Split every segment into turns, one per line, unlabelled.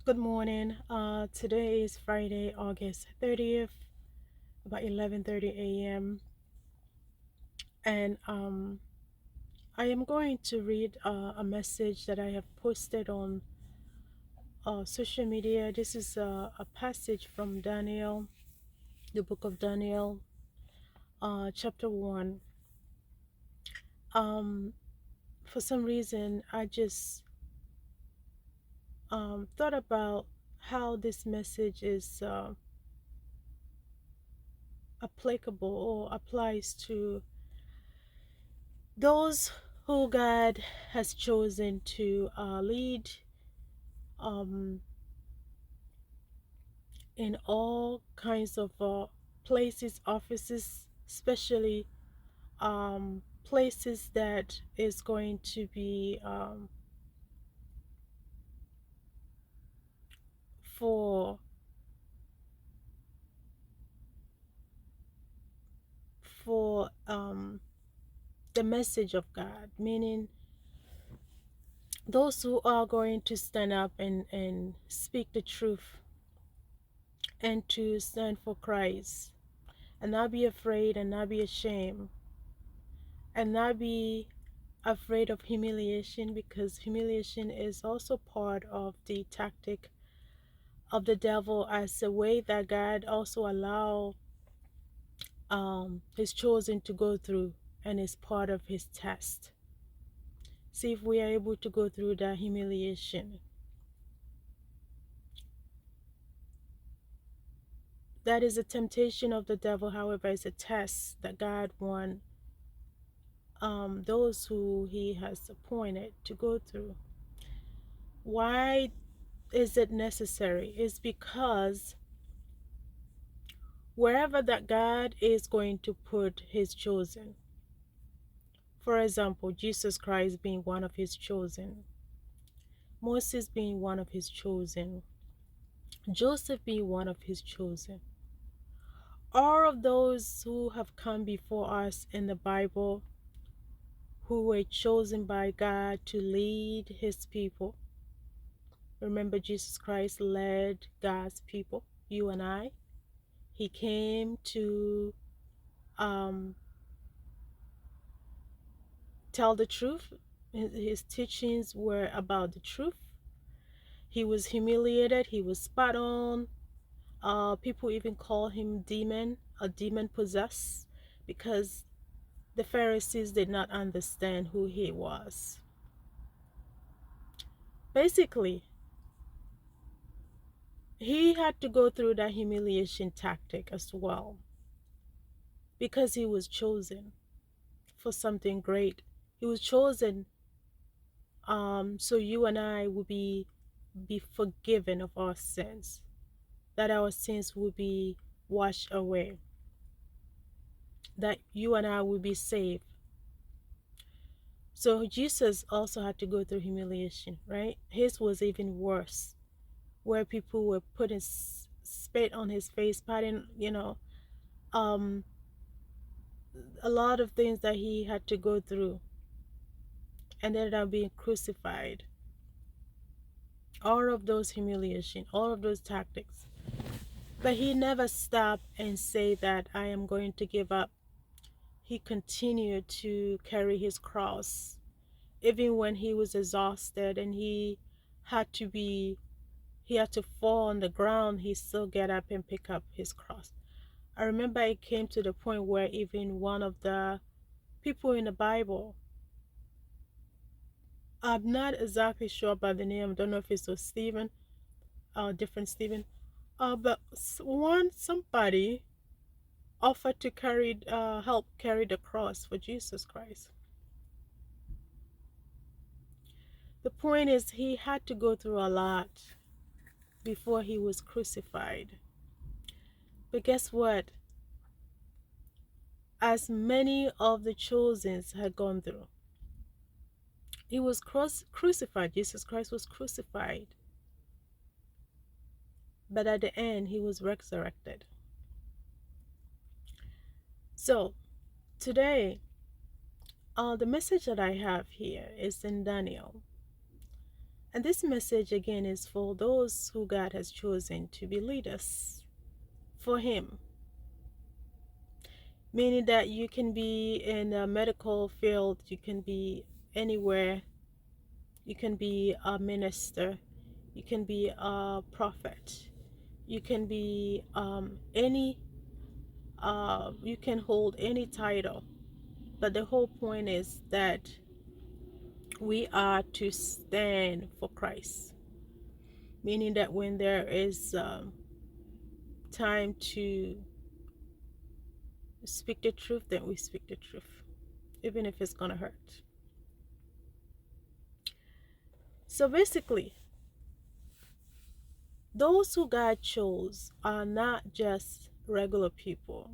Good morning. Today is Friday, August 30th, about 11:30 a.m. And I am going to read a message that I have posted on social media. This is a passage from Daniel, the book of Daniel, chapter 1. Um, for some reason, I just thought about how this message is applicable or applies to those who God has chosen to lead um, in all kinds of places, offices, especially places that is going to be for for the message of God, meaning those who are going to stand up and speak the truth and to stand for Christ and not be afraid and not be ashamed and not be afraid of humiliation, because humiliation is also part of the tactic of the devil, as a way that God also allow his chosen to go through, and is part of his test. See if we are able to go through that humiliation. That is a temptation of the devil, however, is a test that God wants those who he has appointed to go through. Why is it necessary? It's because wherever that God is going to put his chosen, for example, Jesus Christ being one of his chosen, Moses being one of his chosen, Joseph being one of his chosen, all of those who have come before us in the Bible, who were chosen by God to lead his people. Remember, Jesus Christ led God's people, you and I. He came to um, tell the truth. His teachings were about the truth. He was humiliated. He was spat on. People even call him demon, a demon possessed, because the Pharisees did not understand who he was. Basically, he had to go through that humiliation tactic as well, because he was chosen for something great. He was chosen so you and I will be forgiven of our sins, that our sins will be washed away, that you and I will be saved. So Jesus also had to go through humiliation, right? His was even worse, where people were putting spit on his face, patting, um, a lot of things that he had to go through, and ended up being crucified. All of those humiliation, all of those tactics. But he never stopped and say that I am going to give up. He continued to carry his cross, even when he was exhausted and he had to fall on the ground. He still get up and pick up his cross. I remember it came to the point where even one of the people in the Bible, I'm not exactly sure about the name, I don't know if it was Stephen, different Stephen, but somebody offered to help carry the cross for Jesus Christ. The point is, he had to go through a lot before he was crucified. But guess what? As many of the chosen had gone through, he was crucified. Jesus Christ was crucified. But at the end, he was resurrected. So today, the message that I have here is in Daniel. And this message again is for those who God has chosen to be leaders for Him, meaning that you can be in a medical field, you can be anywhere, you can be a minister, you can be a prophet, you can be you can hold any title, but the whole point is that we are to stand for Christ, meaning that when there is time to speak the truth, then we speak the truth, even if it's gonna hurt. So basically, those who God chose are not just regular people.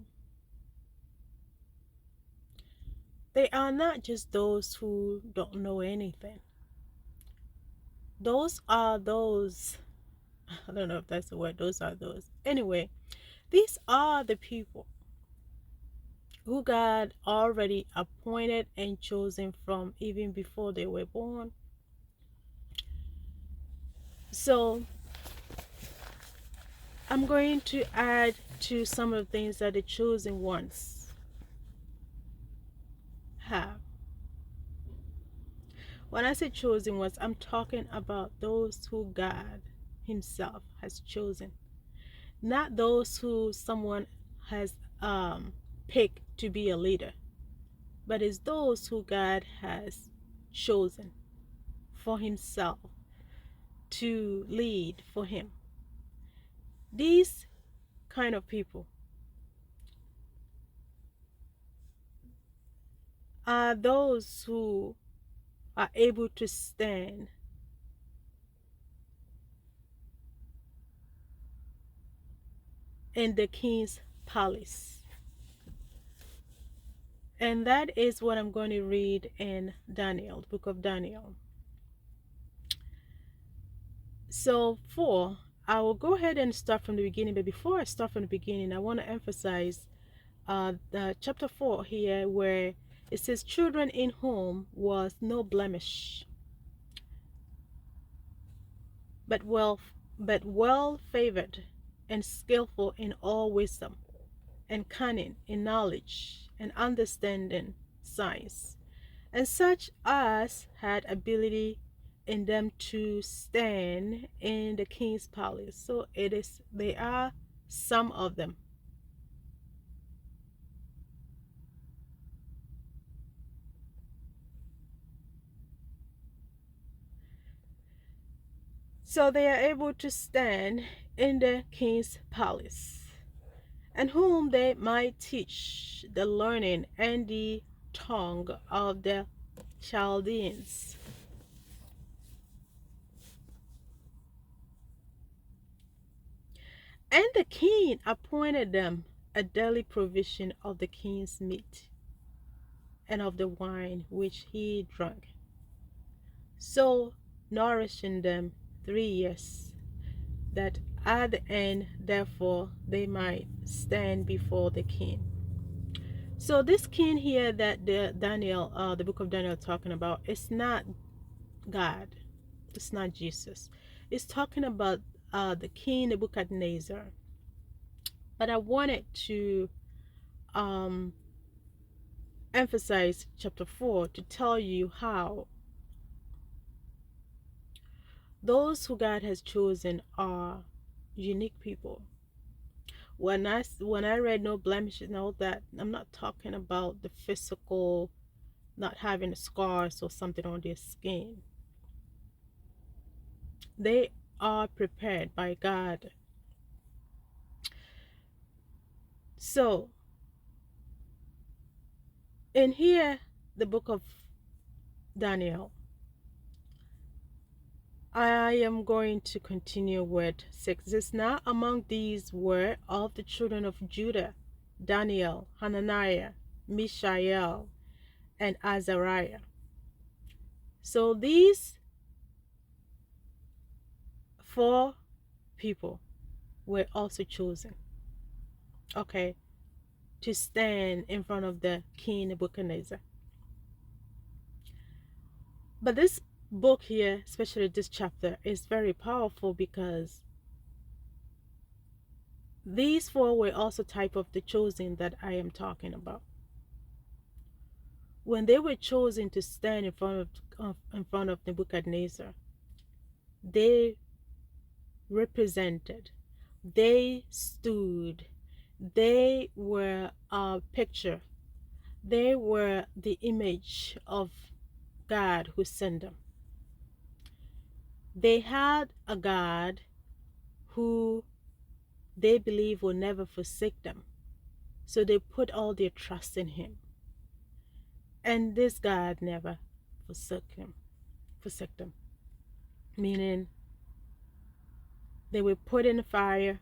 They are not just those who don't know anything. Those are those, I don't know if that's the word, those are those. Anyway, these are the people who God already appointed and chosen from even before they were born. So I'm going to add to some of the things that the chosen ones have. When I say chosen ones, I'm talking about those who God Himself has chosen, not those who someone has picked to be a leader, but it's those who God has chosen for Himself to lead for Him. These kind of people are those who are able to stand in the king's palace. And that is what I'm going to read in Daniel, the book of Daniel. So, I will go ahead and start from the beginning, but before I start from the beginning, I want to emphasize the chapter 4 here, where it says, children in whom was no blemish, but well favored and skillful in all wisdom, and cunning in knowledge and understanding science, and such as had ability in them to stand in the king's palace. So they are some of them. So they are able to stand in the king's palace, and whom they might teach the learning and the tongue of the Chaldeans. And the king appointed them a daily provision of the king's meat and of the wine which he drank, so nourishing them 3 years, that at the end, therefore, they might stand before the king. So this king here that the book of Daniel talking about, it's not God, it's not Jesus. It's talking about the king Nebuchadnezzar. But I wanted to um, emphasize chapter 4 to tell you how those who God has chosen are unique people. When I read no blemishes and all that, I'm not talking about the physical, not having scars or something on their skin. They are prepared by God. So in here, the book of Daniel, I am going to continue with 6. This now among these were of the children of Judah, Daniel, Hananiah, Mishael, and Azariah. So these 4 people were also chosen, okay, to stand in front of the king Nebuchadnezzar. But this book here, especially this chapter, is very powerful because these four were also type of the chosen that I am talking about. When they were chosen to stand in front of Nebuchadnezzar, they represented, they stood, they were a picture, they were the image of God who sent them. They had a God who they believe will never forsake them. So they put all their trust in him. And this God never forsook them. Meaning they were put in the fire.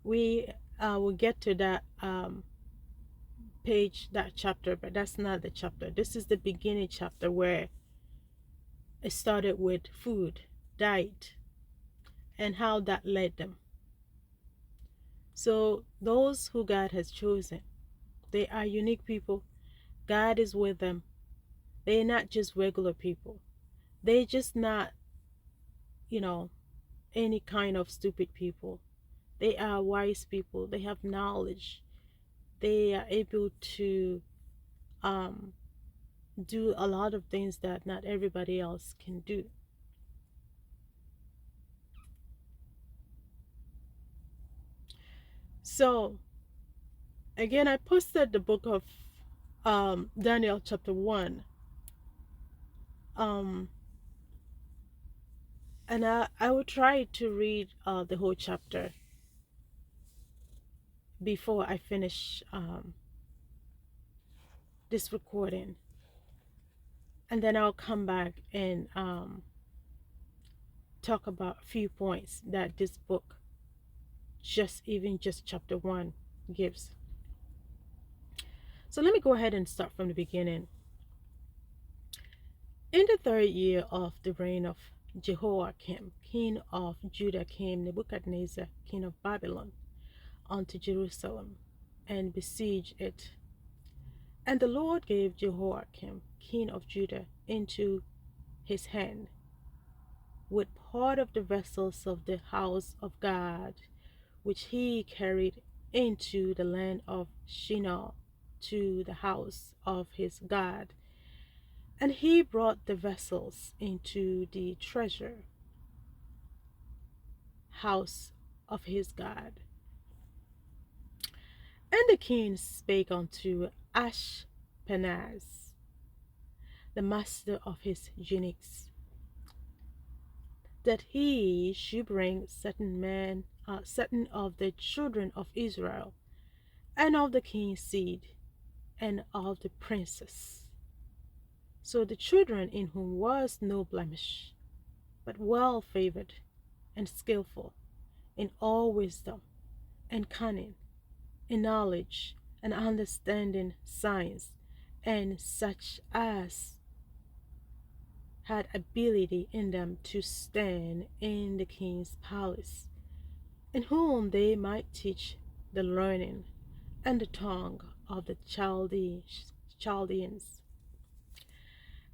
We will get to that page, that chapter, but that's not the chapter. This is the beginning chapter where it started with food, diet, and how that led them. So those who God has chosen, they are unique people. God is with them. They're not just regular people. They're just not, any kind of stupid people. They are wise people. They have knowledge. They are able to um, do a lot of things that not everybody else can do. So, again, I posted the book of Daniel chapter 1. Um, and I will try to read the whole chapter before I finish this recording. And then I'll come back and talk about a few points that this book, just chapter 1, gives. So let me go ahead and start from the beginning. In the 3rd year of the reign of Jehoiakim, king of Judah, came Nebuchadnezzar, king of Babylon, unto Jerusalem, and besieged it. And the Lord gave Jehoiakim, king of Judah, into his hand, with part of the vessels of the house of God, which he carried into the land of Shinar, to the house of his God. And he brought the vessels into the treasure house of his God. And the king spake unto Ashpenaz, the master of his eunuchs, that he should bring certain of the children of Israel, and of the king's seed, and of the princes. So the children in whom was no blemish, but well favored and skillful in all wisdom and cunning, in knowledge and understanding science, and such as had ability in them to stand in the king's palace, in whom they might teach the learning and the tongue of the Chaldeans.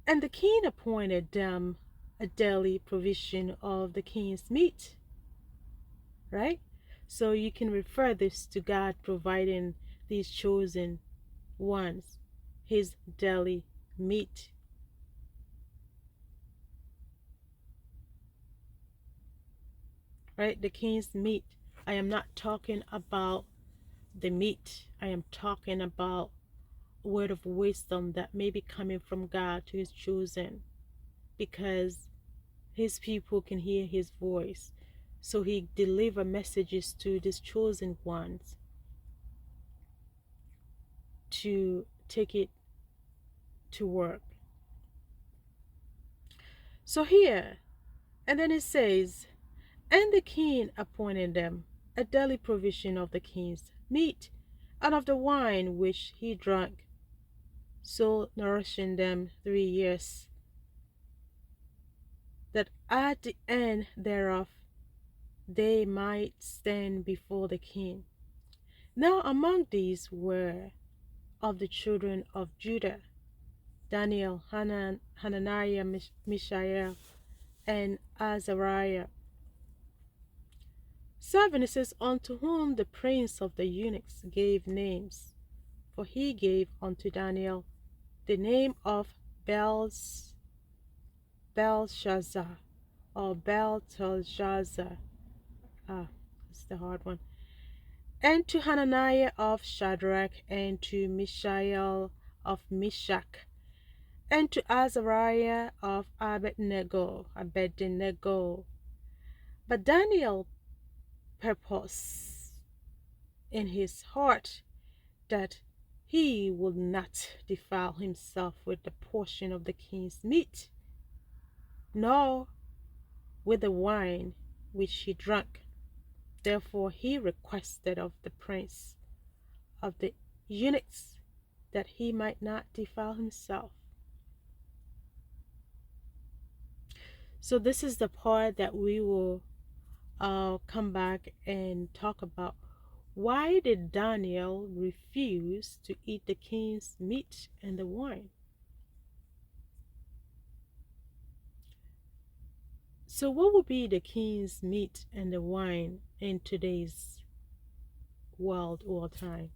And the king appointed them a daily provision of the king's meat. Right? So you can refer this to God providing these chosen ones his daily meat. Right? The king's meat. I am not talking about the meat. I am talking about a word of wisdom that may be coming from God to his chosen, because his people can hear his voice. So he deliver messages to these chosen ones to take it to work. So here, and then it says, and the king appointed them a daily provision of the king's meat, and of the wine which he drank, so nourishing them 3 years, that at the end thereof they might stand before the king. Now among these were of the children of Judah Daniel, Hananiah, Mishael, and Azariah. 7, it says, unto whom the prince of the eunuchs gave names. For he gave unto Daniel the name of Belshazzar, or Belteshazzar. That's the hard one. And to Hananiah of Shadrach, and to Mishael of Meshach, and to Azariah of Abednego. But Daniel purposed in his heart that he would not defile himself with the portion of the king's meat, nor with the wine which he drank. Therefore he requested of the prince of the eunuchs that he might not defile himself. So this is the part that we will come back and talk about. Why did Daniel refuse to eat the king's meat and the wine? So what would be the king's meat and the wine in today's world or time?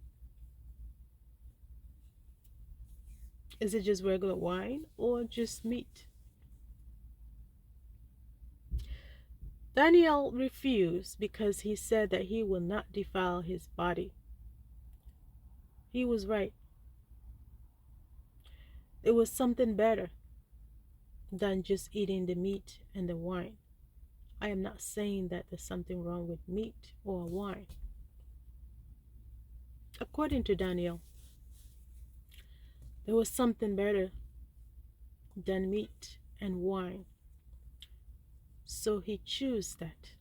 Is it just regular wine or just meat? Daniel refused because he said that he will not defile his body. He was right. It was something better than just eating the meat and the wine. I am not saying that there's something wrong with meat or wine. According to Daniel, there was something better than meat and wine. So he chose that.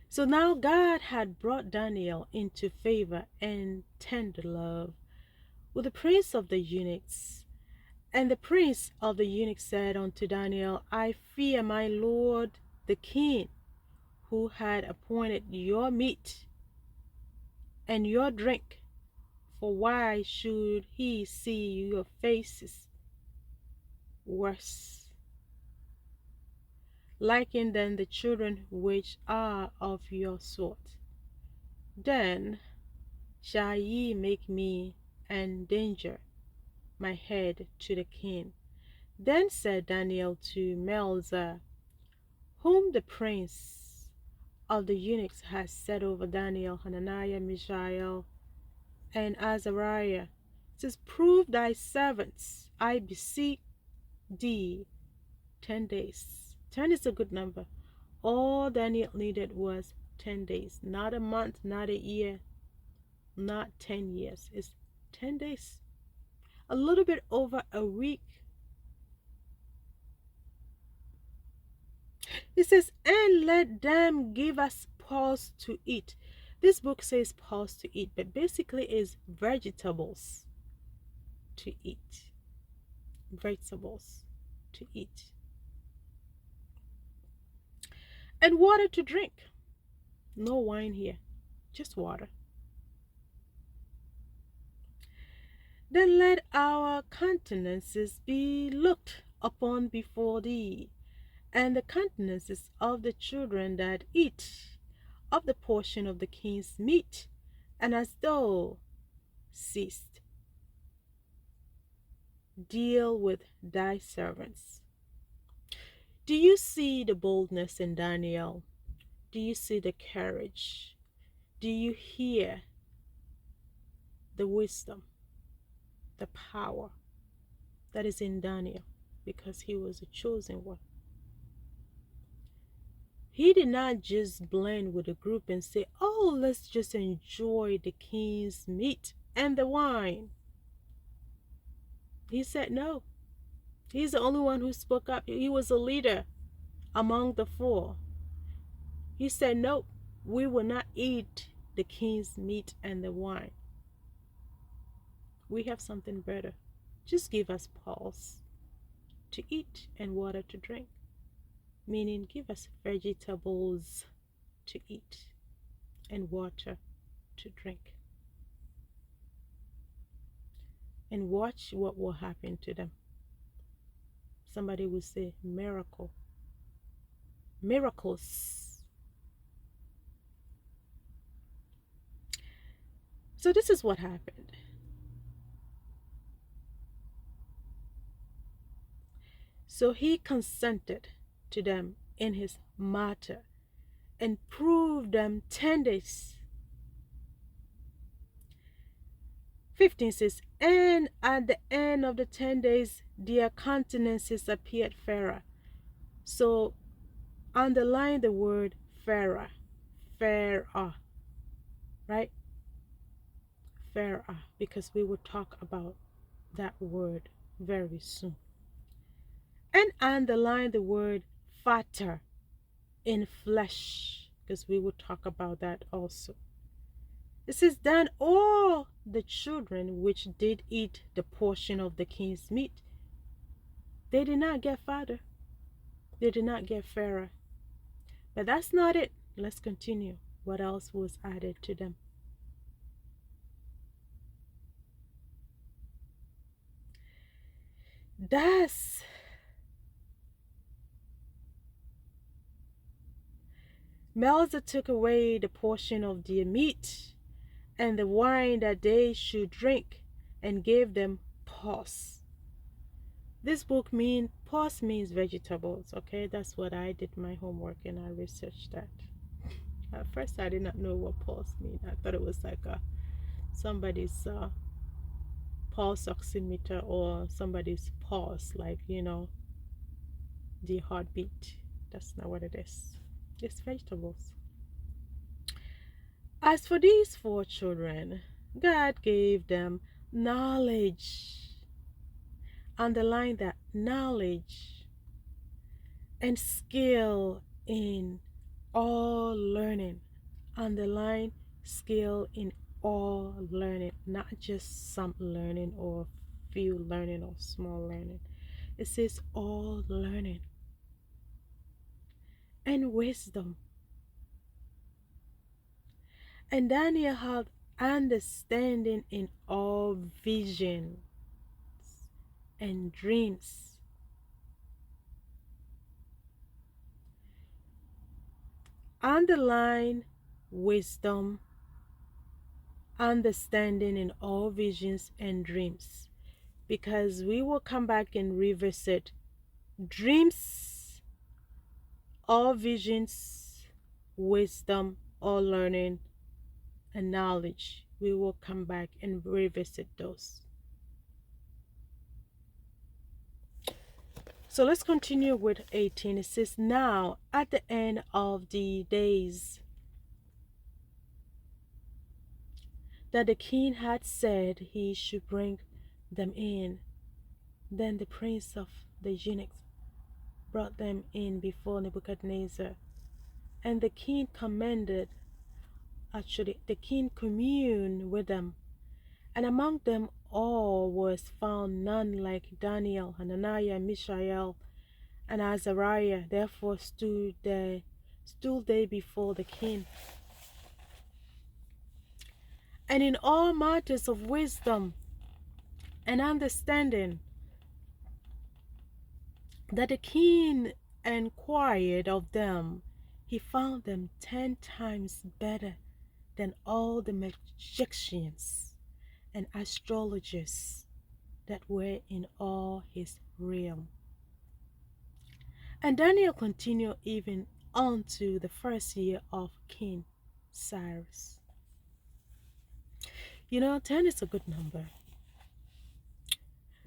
So now God had brought Daniel into favor and tender love with the prince of the eunuchs. And the prince of the eunuchs said unto Daniel, I fear my lord the king, who had appointed your meat and your drink. For why should he see your faces worse, liking than the children which are of your sort? Then shall ye make me endanger my head to the king. Then said Daniel to Melzar, whom the prince of the eunuchs has set over Daniel, Hananiah, Mishael, and Azariah, says, prove thy servants, I beseech thee, 10 days. 10 is a good number. All Daniel needed was 10 days, not a month, not a year, not 10 years. It's 10 days, a little bit over a week. It says, and let them give us pulse to eat. This book says pulse to eat, but basically is vegetables to eat. Vegetables to eat. And water to drink. No wine here, just water. Then let our countenances be looked upon before thee, and the countenances of the children that eat of the portion of the king's meat, and as thou seest, deal with thy servants. Do you see the boldness in Daniel? Do you see the courage? Do you hear the wisdom, the power that is in Daniel? Because he was a chosen one. He did not just blend with the group and say, oh, let's just enjoy the king's meat and the wine. He said no. He's the only one who spoke up. He was a leader among the four. He said, no, we will not eat the king's meat and the wine. We have something better. Just give us pulse to eat and water to drink. Meaning, give us vegetables to eat and water to drink. and watch what will happen to them. Somebody will say miracle. Miracles. So this is what happened. So he consented to them in his matter and proved them 10 days. 15 says, and at the end of the 10 days, their countenances appeared fairer. So underline the word fairer, fairer, right? Fairer, because we will talk about that word very soon. And underline the word fatter, in flesh, because we will talk about that also. It says, then all the children which did eat the portion of the king's meat, they did not get fatter, they did not get fairer. But that's not it. Let's continue. What else was added to them? Thus Melzer took away the portion of their meat and the wine that they should drink, and gave them pause. This book pause means vegetables, okay? That's what I did my homework and I researched that. At first I did not know what pause means. I thought it was like somebody's pulse oximeter or somebody's pulse, like, the heartbeat. That's not what it is. It's vegetables. As for these 4 children, God gave them knowledge. Underline that, knowledge and skill in all learning. Underline skill in all learning, not just some learning or few learning or small learning. It says all learning and wisdom. And Daniel had understanding in all visions and dreams. Underline wisdom, understanding in all visions and dreams, because we will come back and revisit dreams, all visions, wisdom, all learning, and knowledge. We will come back and revisit those. So let's continue with 18. It says, now at the end of the days that the king had said he should bring them in, then the prince of the eunuchs brought them in before Nebuchadnezzar. And the king the king communed with them. And among them all was found none like Daniel, Hananiah, Mishael, and Azariah. Therefore stood they before the king. And in all matters of wisdom and understanding that the king inquired of them, he found them 10 times better than all the magicians and astrologers that were in all his realm. And Daniel continued even unto the first year of King Cyrus. 10 is a good number.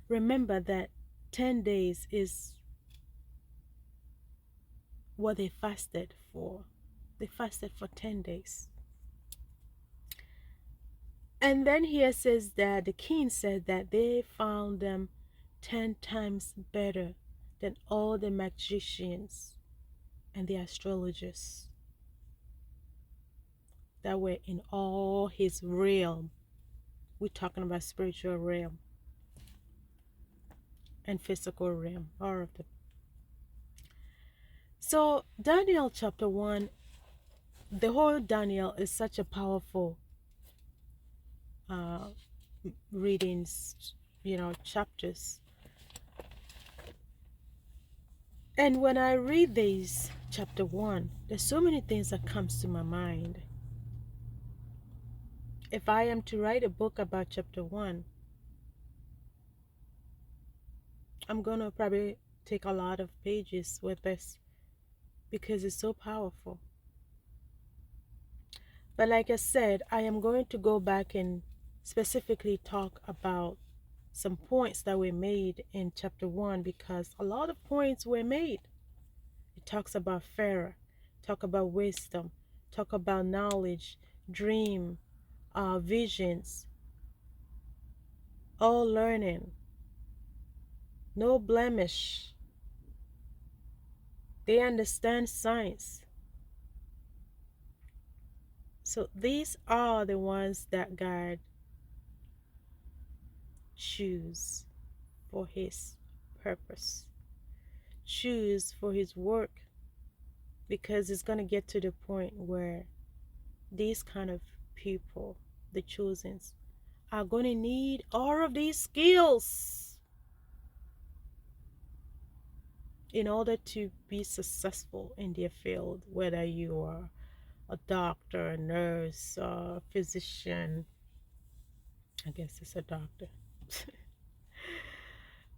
Remember that 10 days is what they fasted for. They fasted for 10 days. And then here says that the king said that they found them 10 times better than all the magicians and the astrologers that were in all his realm. We're talking about spiritual realm and physical realm, all of them. So Daniel chapter 1, the whole Daniel is such a powerful readings chapters. And when I read these, chapter 1, there's so many things that comes to my mind. If I am to write a book about chapter 1, I'm going to probably take a lot of pages with this because it's so powerful. But like I said, I am going to go back and specifically talk about some points that were made in chapter 1 because a lot of points were made. It talks about Pharaoh, talk about wisdom, talk about knowledge, dream, visions, all learning, no blemish. They understand science. So these are the ones that God choose for his purpose, choose for his work, because it's going to get to the point where these kind of people, the chosens, are going to need all of these skills in order to be successful in their field, whether you are a doctor, a nurse, a physician. I guess it's a doctor.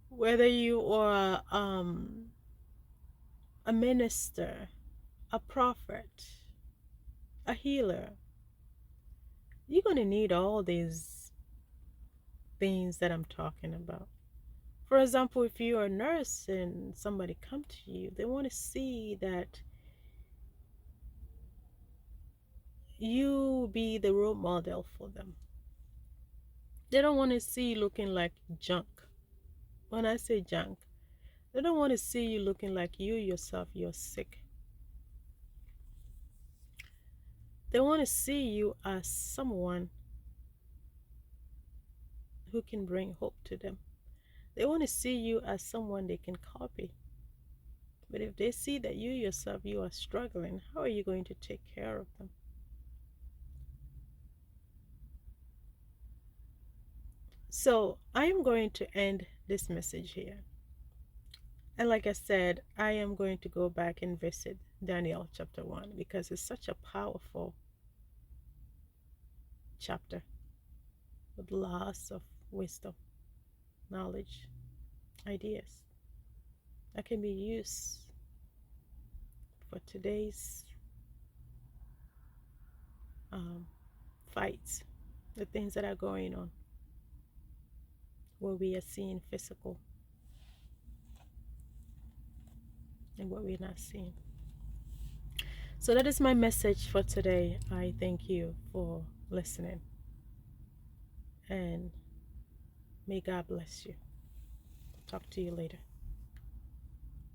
Whether you are a minister, a prophet, a healer, you're going to need all these things that I'm talking about. For example, if you're a nurse and somebody come to you, they want to see that you be the role model for them. They don't want to see you looking like junk. When I say junk, they don't want to see you looking like you yourself, you're sick. They want to see you as someone who can bring hope to them. They want to see you as someone they can copy. But if they see that you yourself, you are struggling, how are you going to take care of them? So I am going to end this message here. And like I said, I am going to go back and visit Daniel chapter 1 because it's such a powerful chapter with lots of wisdom, knowledge, ideas that can be used for today's fights, the things that are going on, what we are seeing physical and what we're not seeing. So that is my message for today. I thank you for listening, and may God bless you. Talk to you later.